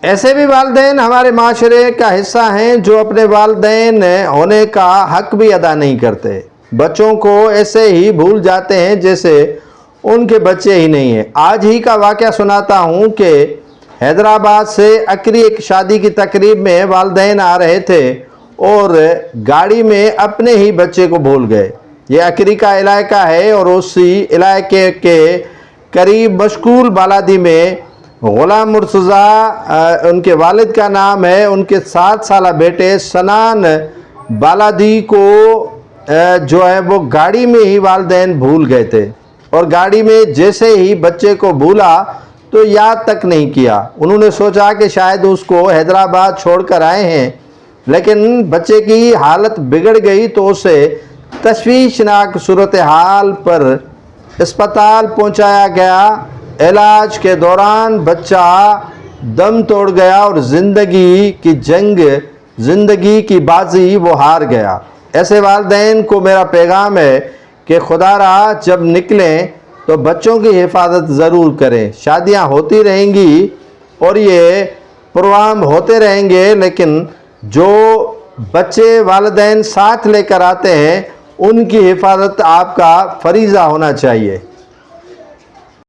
ایسے بھی والدین ہمارے معاشرے کا حصہ ہیں جو اپنے والدین ہونے کا حق بھی ادا نہیں کرتے، بچوں کو ایسے ہی بھول جاتے ہیں جیسے ان کے بچے ہی نہیں ہیں۔ آج ہی کا واقعہ سناتا ہوں کہ حیدرآباد سے اکری ایک شادی کی تقریب میں والدین آ رہے تھے اور گاڑی میں اپنے ہی بچے کو بھول گئے۔ یہ اکری کا علاقہ ہے اور اسی علاقے کے قریب مشغول بالادی میں غلام مرتضیٰ ان کے والد کا نام ہے، ان کے 7 سالہ بیٹے سنان بالادی کو جو ہے وہ گاڑی میں ہی والدین بھول گئے تھے، اور گاڑی میں جیسے ہی بچے کو بھولا تو یاد تک نہیں کیا۔ انہوں نے سوچا کہ شاید اس کو حیدرآباد چھوڑ کر آئے ہیں، لیکن بچے کی حالت بگڑ گئی تو اسے تشویشناک صورتحال پر اسپتال پہنچایا گیا۔ علاج کے دوران بچہ دم توڑ گیا اور زندگی کی جنگ، زندگی کی بازی وہ ہار گیا۔ ایسے والدین کو میرا پیغام ہے کہ خدا را جب نکلیں تو بچوں کی حفاظت ضرور کریں۔ شادیاں ہوتی رہیں گی اور یہ پروگرام ہوتے رہیں گے، لیکن جو بچے والدین ساتھ لے کر آتے ہیں ان کی حفاظت آپ کا فریضہ ہونا چاہیے۔